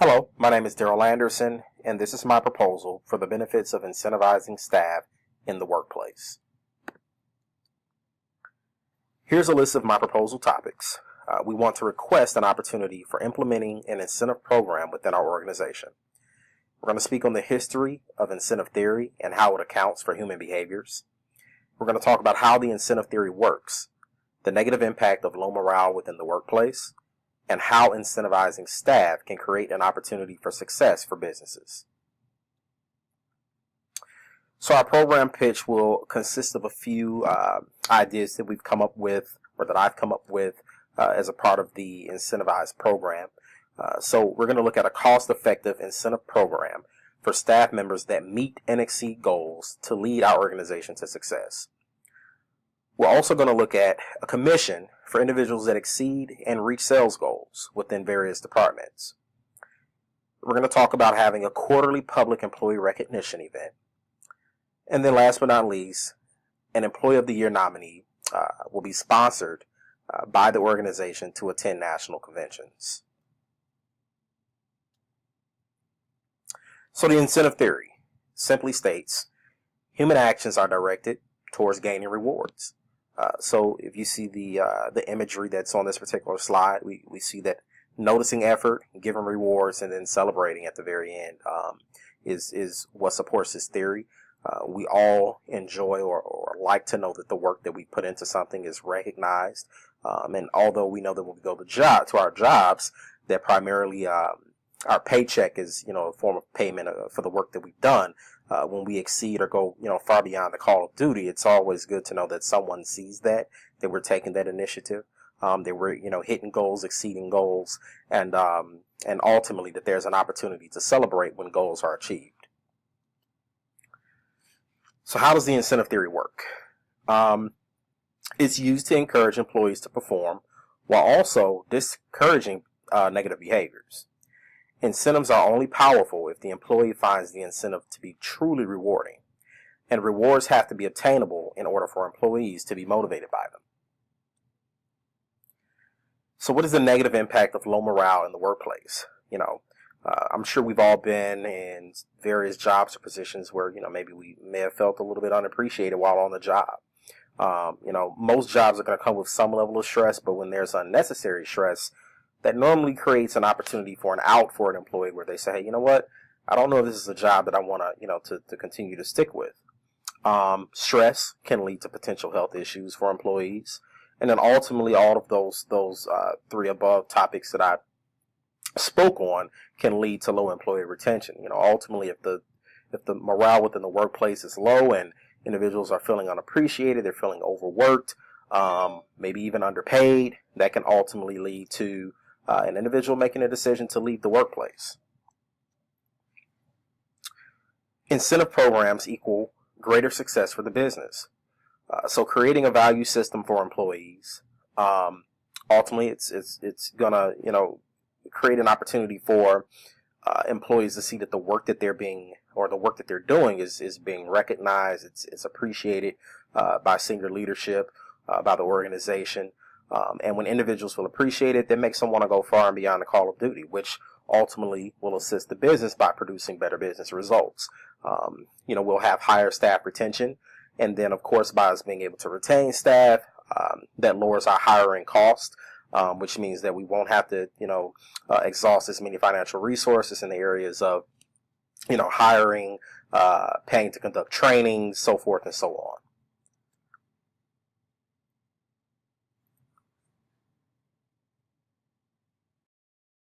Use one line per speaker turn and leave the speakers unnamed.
Hello, my name is Daryl Anderson, and this is my proposal for the benefits of incentivizing staff in the workplace. Here's a list of my proposal topics. We want to request an opportunity for implementing an incentive program within our organization. We're going to speak on the history of incentive theory and how it accounts for human behaviors. We're going to talk about how the incentive theory works, the negative impact of low morale within the workplace, and how incentivizing staff can create an opportunity for success for businesses. So our program pitch will consist of a few ideas that we've come up with, or that I've come up with as a part of the Incentivize program. So we're going to look at a cost-effective incentive program for staff members that meet and exceed goals to lead our organization to success. We're also going to look at a commission for individuals that exceed and reach sales goals within various departments. We're going to talk about having a quarterly public employee recognition event. And then last but not least, an Employee of the Year nominee will be sponsored by the organization to attend national conventions. So the incentive theory simply states human actions are directed towards gaining rewards. So if you see the imagery that's on this particular slide, we see that noticing effort, giving rewards, and then celebrating at the very end is what supports this theory. We all enjoy or like to know that the work that we put into something is recognized. And although we know that when we go to our jobs, that primarily our paycheck is a form of payment for the work that we've done. When we exceed or go far beyond the call of duty, it's always good to know that someone sees that we're taking that initiative, that we're hitting goals, exceeding goals, and ultimately that there's an opportunity to celebrate when goals are achieved. So how does the incentive theory work? It's used to encourage employees to perform while also discouraging negative behaviors. Incentives are only powerful if the employee finds the incentive to be truly rewarding, and rewards have to be obtainable in order for employees to be motivated by them. So what is the negative impact of low morale in the workplace? I'm sure we've all been in various jobs or positions where, maybe we may have felt a little bit unappreciated while on the job. Most jobs are going to come with some level of stress, but when there's unnecessary stress, that normally creates an opportunity for an out for an employee where they say, hey, you know what? I don't know if this is a job that I want to continue to stick with. Stress can lead to potential health issues for employees. And then ultimately all of those three above topics that I spoke on can lead to low employee retention. Ultimately if the morale within the workplace is low and individuals are feeling unappreciated, they're feeling overworked, maybe even underpaid, that can ultimately lead to an individual making a decision to leave the workplace. Incentive programs equal greater success for the business. So creating a value system for employees, ultimately it's gonna create an opportunity for employees to see that the work that they're doing is being recognized, it's appreciated by senior leadership, by the organization. And when individuals feel appreciated, that makes them want to go far and beyond the call of duty, which ultimately will assist the business by producing better business results. We'll have higher staff retention. And then, of course, by us being able to retain staff, that lowers our hiring cost, which means that we won't have to, exhaust as many financial resources in the areas of, hiring, paying to conduct training, so forth and so on.